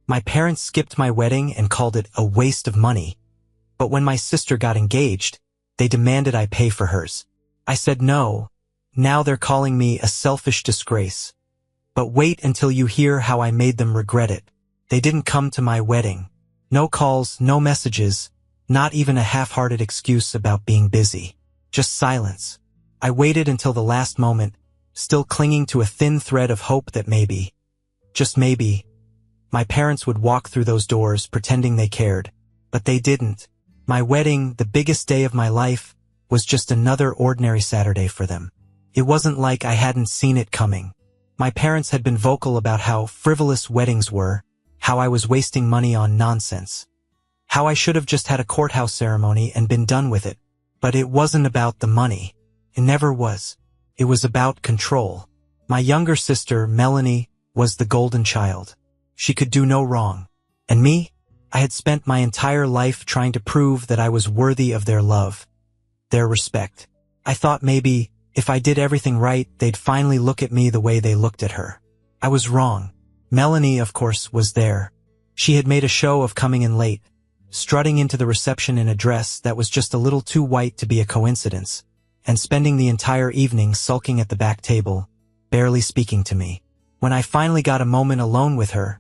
My parents skipped my wedding and called it a waste of money. But when my sister got engaged, they demanded I pay for hers. I said no. Now they're calling me a selfish disgrace. But wait until you hear how I made them regret it. They didn't come to my wedding. No calls, no messages, not even a half-hearted excuse about being busy. Just silence. I waited until the last moment, still clinging to a thin thread of hope that maybe, just maybe, my parents would walk through those doors pretending they cared. But they didn't. My wedding, the biggest day of my life, was just another ordinary Saturday for them. It wasn't like I hadn't seen it coming. My parents had been vocal about how frivolous weddings were, how I was wasting money on nonsense, how I should have just had a courthouse ceremony and been done with it. But it wasn't about the money. It never was. It was about control. My younger sister, Melanie, was the golden child. She could do no wrong. And me? I had spent my entire life trying to prove that I was worthy of their love, their respect. I thought maybe, if I did everything right, they'd finally look at me the way they looked at her. I was wrong. Melanie, of course, was there. She had made a show of coming in late, strutting into the reception in a dress that was just a little too white to be a coincidence, and spending the entire evening sulking at the back table, barely speaking to me. When I finally got a moment alone with her,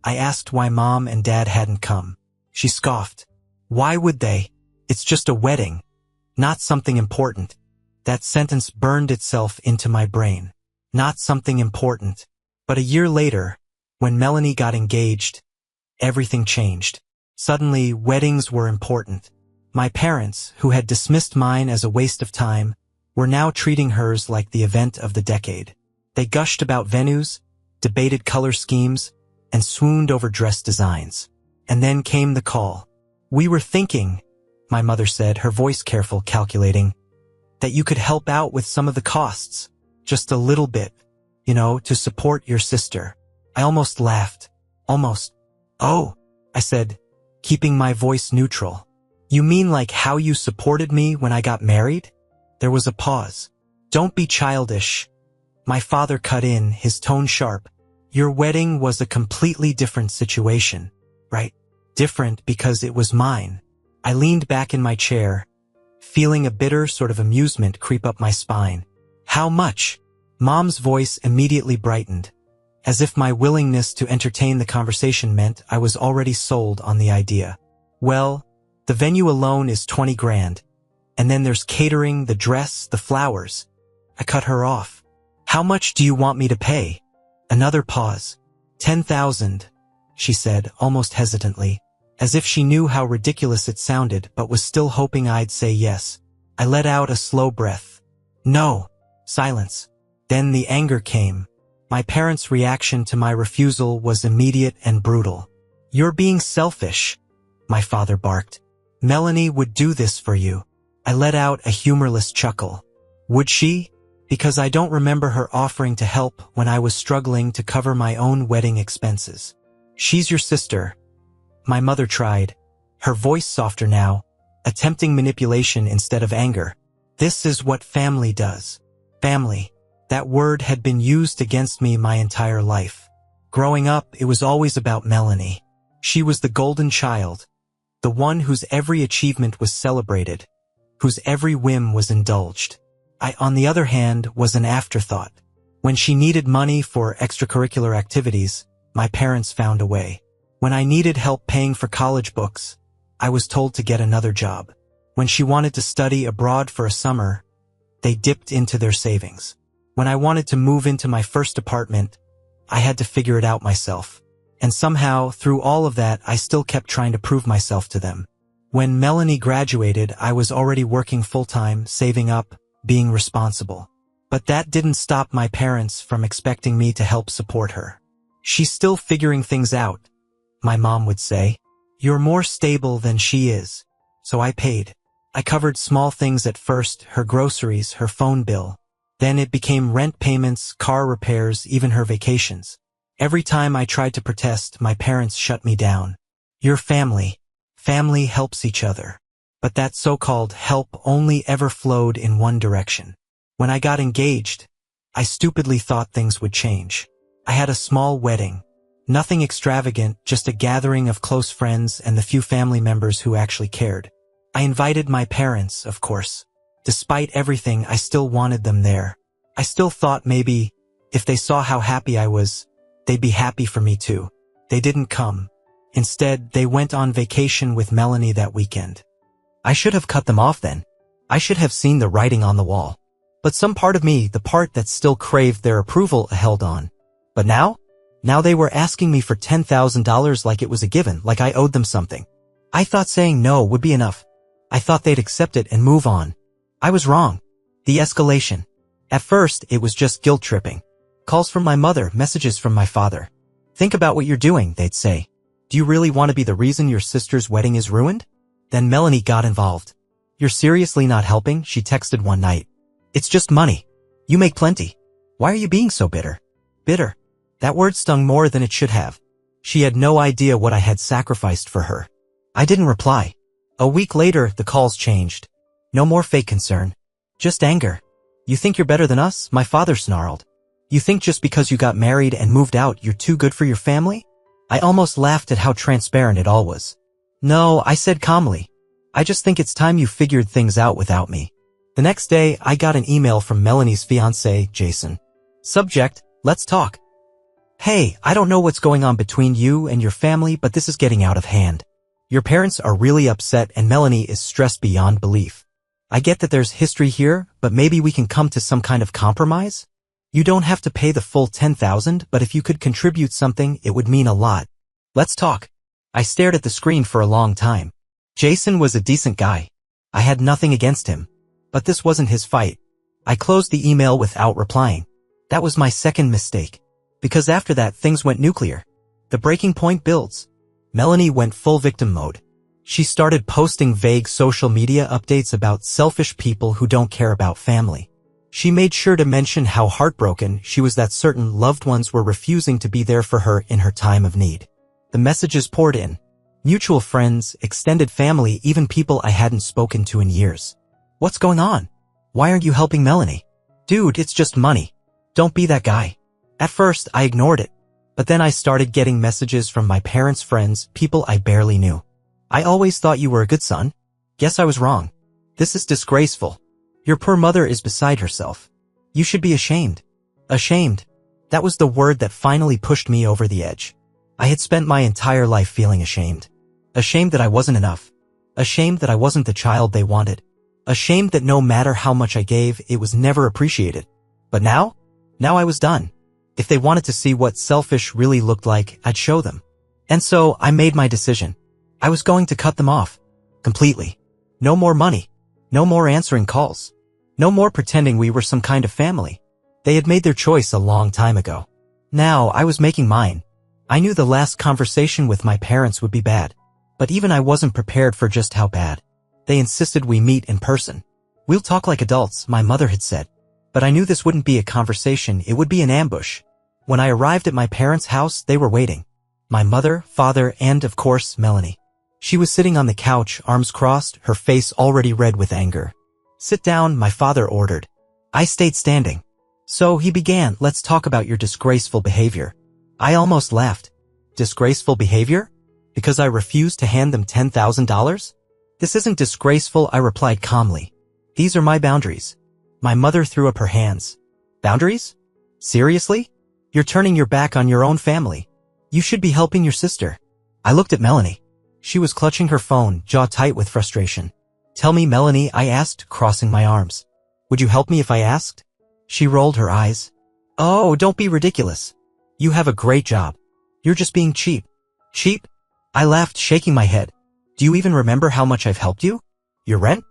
I asked why Mom and Dad hadn't come. She scoffed. Why would they? It's just a wedding, not something important. That sentence burned itself into my brain. Not something important. But a year later, when Melanie got engaged, everything changed. Suddenly, weddings were important. My parents, who had dismissed mine as a waste of time, were now treating hers like the event of the decade. They gushed about venues, debated color schemes, and swooned over dress designs. And then came the call. We were thinking, my mother said, her voice careful, calculating, that you could help out with some of the costs. Just a little bit, to support your sister. I almost laughed. Almost. Oh, I said, keeping my voice neutral. You mean like how you supported me when I got married? There was a pause. Don't be childish. My father cut in, his tone sharp. Your wedding was a completely different situation, right? Different because it was mine. I leaned back in my chair, feeling a bitter sort of amusement creep up my spine. How much? Mom's voice immediately brightened, as if my willingness to entertain the conversation meant I was already sold on the idea. Well, the venue alone is 20 grand, and then there's catering, the dress, the flowers. I cut her off. How much do you want me to pay? Another pause. 10,000, she said, almost hesitantly, as if she knew how ridiculous it sounded but was still hoping I'd say yes. I let out a slow breath. No. Silence. Then the anger came. My parents' reaction to my refusal was immediate and brutal. You're being selfish, my father barked. Melanie would do this for you. I let out a humorless chuckle. Would she? Because I don't remember her offering to help when I was struggling to cover my own wedding expenses. She's your sister. My mother tried, her voice softer now, attempting manipulation instead of anger. This is what family does. Family. That word had been used against me my entire life. Growing up, it was always about Melanie. She was the golden child, the one whose every achievement was celebrated, whose every whim was indulged. I, on the other hand, was an afterthought. When she needed money for extracurricular activities, my parents found a way. When I needed help paying for college books, I was told to get another job. When she wanted to study abroad for a summer, they dipped into their savings. When I wanted to move into my first apartment, I had to figure it out myself. And somehow, through all of that, I still kept trying to prove myself to them. When Melanie graduated, I was already working full-time, saving up, being responsible. But that didn't stop my parents from expecting me to help support her. She's still figuring things out, my mom would say. You're more stable than she is. So I paid. I covered small things at first, her groceries, her phone bill. Then it became rent payments, car repairs, even her vacations. Every time I tried to protest, my parents shut me down. You're family. Family helps each other. But that so-called help only ever flowed in one direction. When I got engaged, I stupidly thought things would change. I had a small wedding, Nothing extravagant, just a gathering of close friends and the few family members who actually cared. I invited my parents, of course. Despite everything, I still wanted them there. I still thought maybe, if they saw how happy I was, they'd be happy for me too. They didn't come. Instead, they went on vacation with Melanie that weekend. I should have cut them off then. I should have seen the writing on the wall. But some part of me, the part that still craved their approval, held on. But now they were asking me for $10,000 like it was a given, like I owed them something. I thought saying no would be enough. I thought they'd accept it and move on. I was wrong. The escalation. At first, it was just guilt-tripping. Calls from my mother, messages from my father. Think about what you're doing, they'd say. Do you really want to be the reason your sister's wedding is ruined? Then Melanie got involved. You're seriously not helping, she texted one night. It's just money. You make plenty. Why are you being so bitter? Bitter. That word stung more than it should have. She had no idea what I had sacrificed for her. I didn't reply. A week later, the calls changed. No more fake concern. Just anger. You think you're better than us? My father snarled. You think just because you got married and moved out, you're too good for your family? I almost laughed at how transparent it all was. No, I said calmly. I just think it's time you figured things out without me. The next day, I got an email from Melanie's fiancé, Jason. Subject, let's talk. Hey, I don't know what's going on between you and your family, but this is getting out of hand. Your parents are really upset and Melanie is stressed beyond belief. I get that there's history here, but maybe we can come to some kind of compromise? You don't have to pay the full $10,000, but if you could contribute something, it would mean a lot. Let's talk. I stared at the screen for a long time. Jason was a decent guy. I had nothing against him. But this wasn't his fight. I closed the email without replying. That was my second mistake. Because after that, things went nuclear. The breaking point builds. Melanie went full victim mode. She started posting vague social media updates about selfish people who don't care about family. She made sure to mention how heartbroken she was that certain loved ones were refusing to be there for her in her time of need. The messages poured in. Mutual friends, extended family, even people I hadn't spoken to in years. What's going on? Why aren't you helping Melanie? Dude, it's just money. Don't be that guy. At first, I ignored it. But then I started getting messages from my parents' friends, people I barely knew. I always thought you were a good son. Guess I was wrong. This is disgraceful. Your poor mother is beside herself. You should be ashamed. Ashamed. That was the word that finally pushed me over the edge. I had spent my entire life feeling ashamed. Ashamed that I wasn't enough. Ashamed that I wasn't the child they wanted. Ashamed that no matter how much I gave, it was never appreciated. But now I was done. If they wanted to see what selfish really looked like, I'd show them. And so I made my decision. I was going to cut them off. Completely. No more money. No more answering calls. No more pretending we were some kind of family. They had made their choice a long time ago. Now I was making mine. I knew the last conversation with my parents would be bad. But even I wasn't prepared for just how bad. They insisted we meet in person. We'll talk like adults, my mother had said. But I knew this wouldn't be a conversation, it would be an ambush. When I arrived at my parents' house, they were waiting. My mother, father, and, of course, Melanie. She was sitting on the couch, arms crossed, her face already red with anger. Sit down, my father ordered. I stayed standing. So he began, let's talk about your disgraceful behavior. I almost laughed. Disgraceful behavior? Because I refused to hand them $10,000? This isn't disgraceful, I replied calmly. These are my boundaries. My mother threw up her hands. Boundaries? Seriously? You're turning your back on your own family. You should be helping your sister. I looked at Melanie. She was clutching her phone, jaw tight with frustration. Tell me, Melanie, I asked, crossing my arms. Would you help me if I asked? She rolled her eyes. Oh, don't be ridiculous. You have a great job. You're just being cheap. Cheap? I laughed, shaking my head. Do you even remember how much I've helped you? Your rent?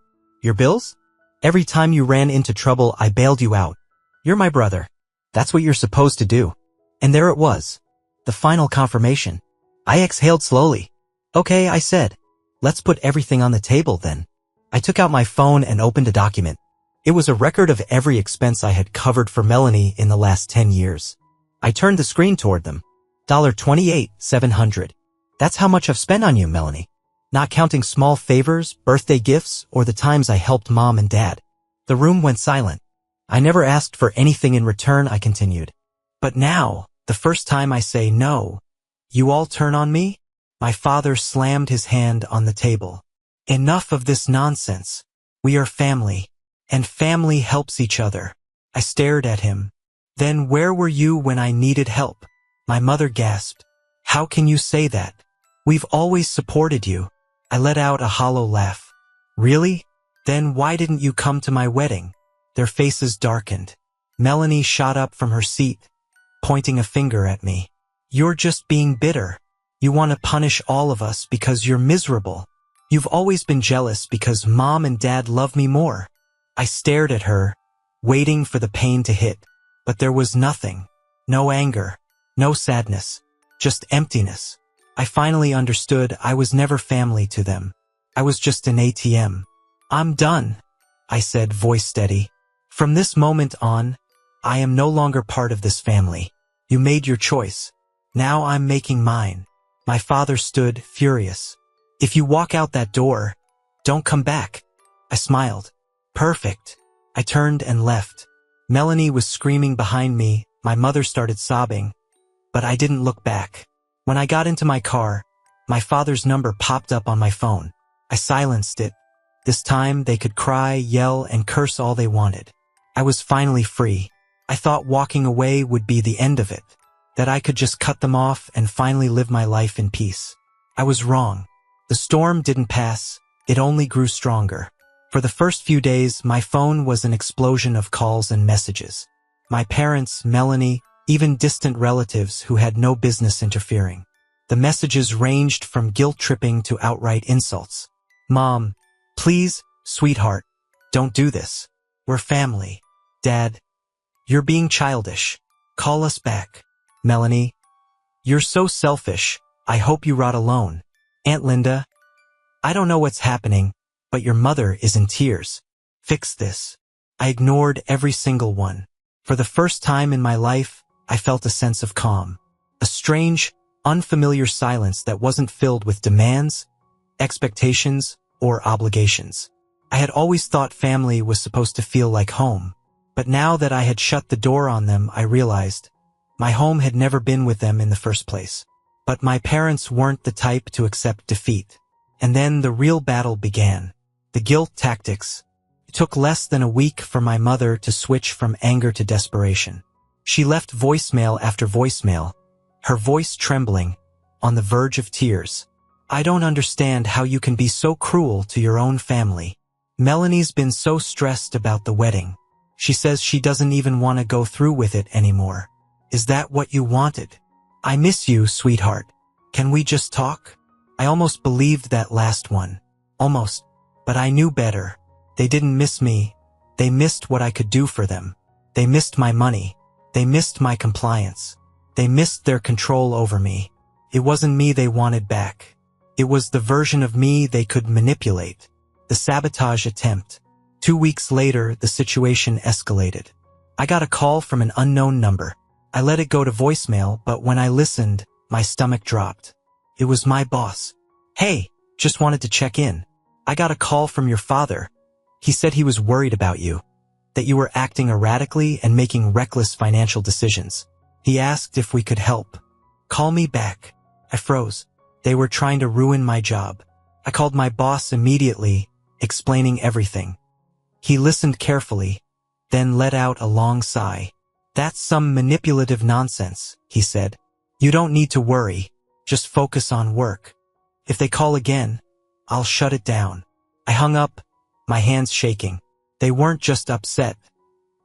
Your bills? Every time you ran into trouble, I bailed you out. You're my brother. That's what you're supposed to do. And there it was. The final confirmation. I exhaled slowly. Okay, I said. Let's put everything on the table then. I took out my phone and opened a document. It was a record of every expense I had covered for Melanie in the last 10 years. I turned the screen toward them. $28,700. That's how much I've spent on you, Melanie. Not counting small favors, birthday gifts, or the times I helped mom and dad. The room went silent. I never asked for anything in return, I continued. But now, the first time I say no, You all turn on me? My father slammed his hand on the table. Enough of this nonsense. We are family, and family helps each other. I stared at him. Then where were you when I needed help? My mother gasped. How can you say that? We've always supported you. I let out a hollow laugh. Really? Then why didn't you come to my wedding? Their faces darkened. Melanie shot up from her seat, pointing a finger at me. You're just being bitter. You want to punish all of us because you're miserable. You've always been jealous because Mom and Dad love me more. I stared at her, waiting for the pain to hit, but there was nothing. No anger, no sadness, just emptiness. I finally understood I was never family to them. I was just an ATM. I'm done, I said, voice steady. From this moment on, I am no longer part of this family. You made your choice. Now I'm making mine. My father stood, furious. If you walk out that door, don't come back. I smiled. Perfect. I turned and left. Melanie was screaming behind me. My mother started sobbing, but I didn't look back. When I got into my car, my father's number popped up on my phone. I silenced it. This time they could cry, yell, and curse all they wanted. I was finally free. I thought walking away would be the end of it, that I could just cut them off and finally live my life in peace. I was wrong. The storm didn't pass, it only grew stronger. For the first few days, my phone was an explosion of calls and messages. My parents, Melanie, even distant relatives who had no business interfering. The messages ranged from guilt-tripping to outright insults. Mom, please, sweetheart, don't do this. We're family. Dad, you're being childish. Call us back. Melanie, you're so selfish. I hope you rot alone. Aunt Linda, I don't know what's happening, but your mother is in tears. Fix this. I ignored every single one. For the first time in my life, I felt a sense of calm. A strange, unfamiliar silence that wasn't filled with demands, expectations, or obligations. I had always thought family was supposed to feel like home, but now that I had shut the door on them, I realized my home had never been with them in the first place. But my parents weren't the type to accept defeat. And then the real battle began. The guilt tactics. It took less than a week for my mother to switch from anger to desperation. She left voicemail after voicemail, her voice trembling, on the verge of tears. I don't understand how you can be so cruel to your own family. Melanie's been so stressed about the wedding. She says she doesn't even want to go through with it anymore. Is that what you wanted? I miss you, sweetheart. Can we just talk? I almost believed that last one. Almost. But I knew better. They didn't miss me. They missed what I could do for them. They missed my money. They missed my compliance. They missed their control over me. It wasn't me they wanted back. It was the version of me they could manipulate. The sabotage attempt. 2 weeks later, the situation escalated. I got a call from an unknown number. I let it go to voicemail, but when I listened, my stomach dropped. It was my boss. Hey, just wanted to check in. I got a call from your father. He said he was worried about you, that you were acting erratically and making reckless financial decisions. He asked if we could help. Call me back. I froze. They were trying to ruin my job. I called my boss immediately, explaining everything. He listened carefully, then let out a long sigh. That's some manipulative nonsense, he said. You don't need to worry. Just focus on work. If they call again, I'll shut it down. I hung up, my hands shaking. They weren't just upset.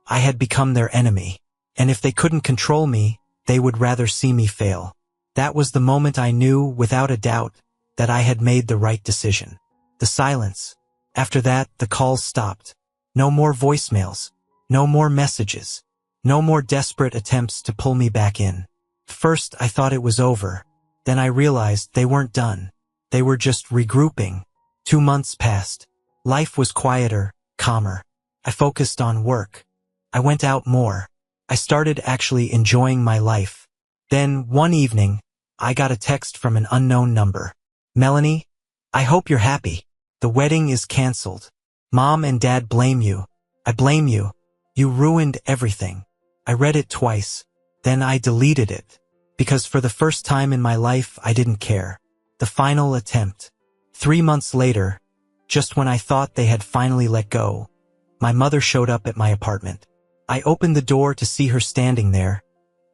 I had become their enemy. And if they couldn't control me, they would rather see me fail. That was the moment I knew, without a doubt, that I had made the right decision. The silence. After that, the calls stopped. No more voicemails. No more messages. No more desperate attempts to pull me back in. First, I thought it was over. Then I realized they weren't done. They were just regrouping. 2 months passed. Life was quieter, calmer. I focused on work. I went out more. I started actually enjoying my life. Then, one evening, I got a text from an unknown number. Melanie, I hope you're happy. The wedding is canceled. Mom and Dad blame you. I blame you. You ruined everything. I read it twice. Then I deleted it. Because for the first time in my life, I didn't care. The final attempt. 3 months later, just when I thought they had finally let go, my mother showed up at my apartment. I opened the door to see her standing there,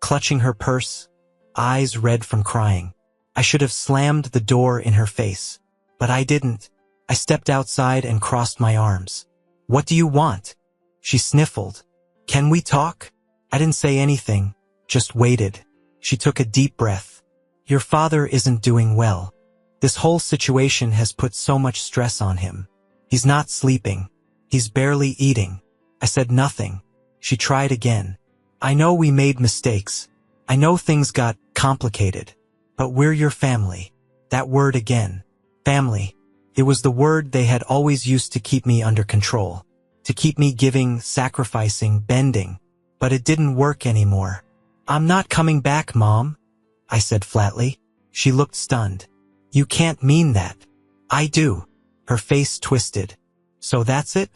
clutching her purse, eyes red from crying. I should have slammed the door in her face, but I didn't. I stepped outside and crossed my arms. "What do you want?" She sniffled. "Can we talk?" I didn't say anything, just waited. She took a deep breath. "Your father isn't doing well. This whole situation has put so much stress on him. He's not sleeping. He's barely eating." I said nothing. She tried again. "I know we made mistakes. I know things got complicated. But we're your family." That word again. Family. It was the word they had always used to keep me under control. To keep me giving, sacrificing, bending. But it didn't work anymore. "I'm not coming back, Mom," I said flatly. She looked stunned. "You can't mean that." "I do." Her face twisted. "So that's it?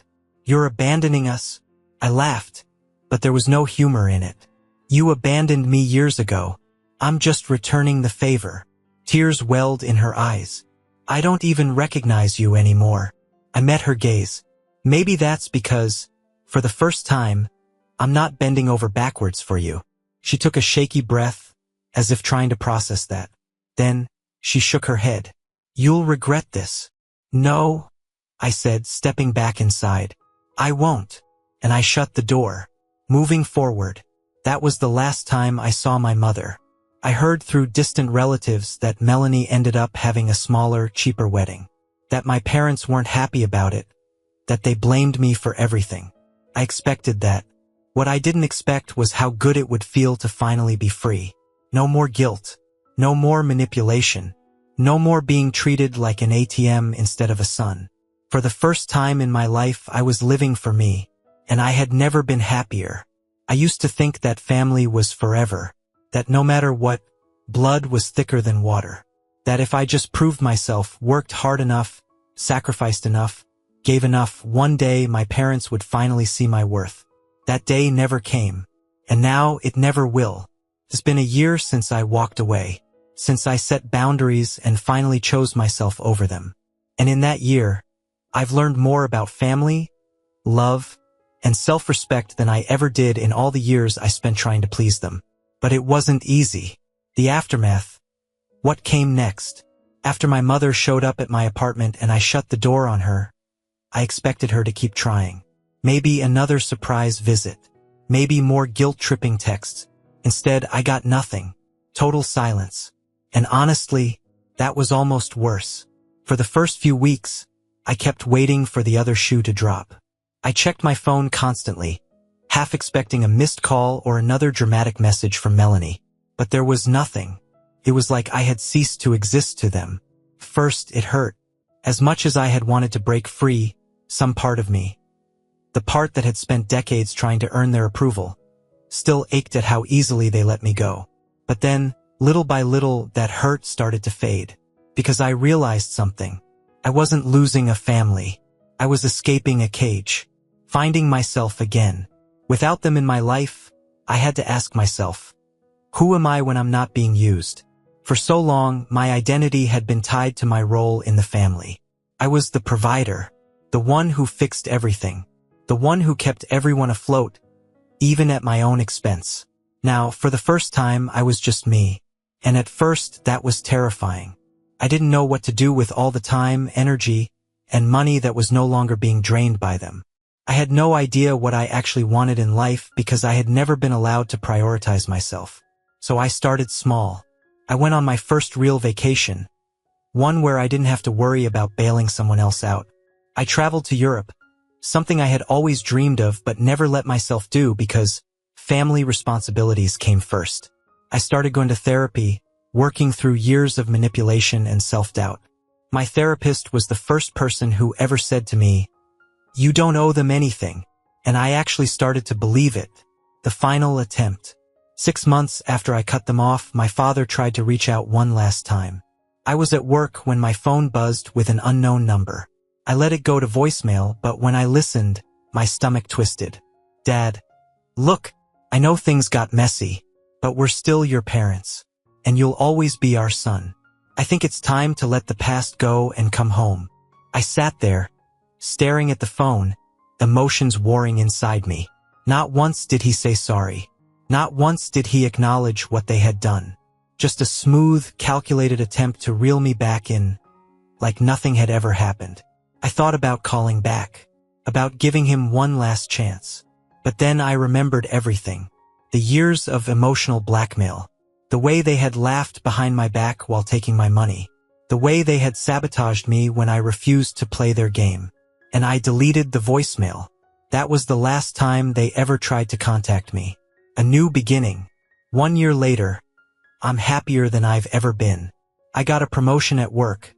You're abandoning us?" I laughed, but there was no humor in it. "You abandoned me years ago. I'm just returning the favor." Tears welled in her eyes. "I don't even recognize you anymore." I met her gaze. "Maybe that's because, for the first time, I'm not bending over backwards for you." She took a shaky breath, as if trying to process that. Then, she shook her head. "You'll regret this." "No," I said, stepping back inside. "I won't." And I shut the door. Moving forward, that was the last time I saw my mother. I heard through distant relatives that Melanie ended up having a smaller, cheaper wedding. That my parents weren't happy about it. That they blamed me for everything. I expected that. What I didn't expect was how good it would feel to finally be free. No more guilt. No more manipulation. No more being treated like an ATM instead of a son. For the first time in my life, I was living for me, and I had never been happier. I used to think that family was forever, that no matter what, blood was thicker than water, that if I just proved myself, worked hard enough, sacrificed enough, gave enough, one day my parents would finally see my worth. That day never came, and now it never will. It's been a year since I walked away, since I set boundaries and finally chose myself over them. And in that year, I've learned more about family, love, and self-respect than I ever did in all the years I spent trying to please them. But it wasn't easy. The aftermath. What came next? After my mother showed up at my apartment and I shut the door on her, I expected her to keep trying. Maybe another surprise visit. Maybe more guilt-tripping texts. Instead, I got nothing. Total silence. And honestly, that was almost worse. For the first few weeks, I kept waiting for the other shoe to drop. I checked my phone constantly, half expecting a missed call or another dramatic message from Melanie. But there was nothing. It was like I had ceased to exist to them. First, it hurt. As much as I had wanted to break free, some part of me, the part that had spent decades trying to earn their approval, still ached at how easily they let me go. But then, little by little, that hurt started to fade. Because I realized something. I wasn't losing a family. I was escaping a cage. Finding myself again. Without them in my life, I had to ask myself, who am I when I'm not being used? For so long, my identity had been tied to my role in the family. I was the provider, the one who fixed everything, the one who kept everyone afloat, even at my own expense. Now, for the first time, I was just me. And at first, that was terrifying. I didn't know what to do with all the time, energy, and money that was no longer being drained by them. I had no idea what I actually wanted in life because I had never been allowed to prioritize myself. So I started small. I went on my first real vacation, one where I didn't have to worry about bailing someone else out. I traveled to Europe, something I had always dreamed of but never let myself do because family responsibilities came first. I started going to therapy, working through years of manipulation and self-doubt. My therapist was the first person who ever said to me, "You don't owe them anything," and I actually started to believe it. The final attempt. 6 months after I cut them off, my father tried to reach out one last time. I was at work when my phone buzzed with an unknown number. I let it go to voicemail, but when I listened, my stomach twisted. "Dad, look, I know things got messy, but we're still your parents. and you'll always be our son. I think it's time to let the past go and come home. I sat there, staring at the phone, emotions warring inside me. Not once did he say sorry. Not once did he acknowledge what they had done. Just a smooth, calculated attempt to reel me back in, like nothing had ever happened. I thought about calling back, about giving him one last chance. But then I remembered everything. The years of emotional blackmail. The way they had laughed behind my back while taking my money. The way they had sabotaged me when I refused to play their game. And I deleted the voicemail. That was the last time they ever tried to contact me. A new beginning. 1 year later, I'm happier than I've ever been. I got a promotion at work.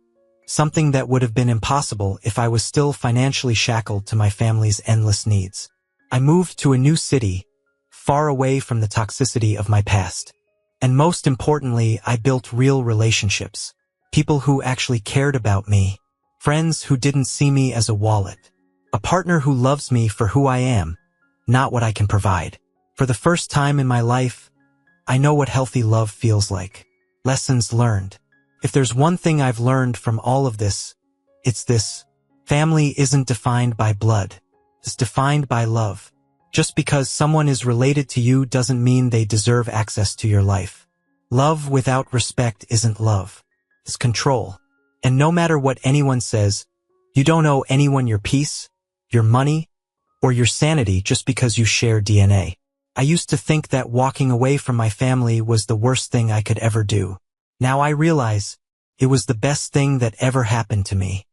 Something that would have been impossible if I was still financially shackled to my family's endless needs. I moved to a new city, far away from the toxicity of my past. And most importantly, I built real relationships. People who actually cared about me. Friends who didn't see me as a wallet. A partner who loves me for who I am, not what I can provide. For the first time in my life, I know what healthy love feels like. Lessons learned. If there's one thing I've learned from all of this, it's this. Family isn't defined by blood. It's defined by love. Just because someone is related to you doesn't mean they deserve access to your life. Love without respect isn't love. It's control. And no matter what anyone says, you don't owe anyone your peace, your money, or your sanity just because you share DNA. I used to think that walking away from my family was the worst thing I could ever do. Now I realize it was the best thing that ever happened to me.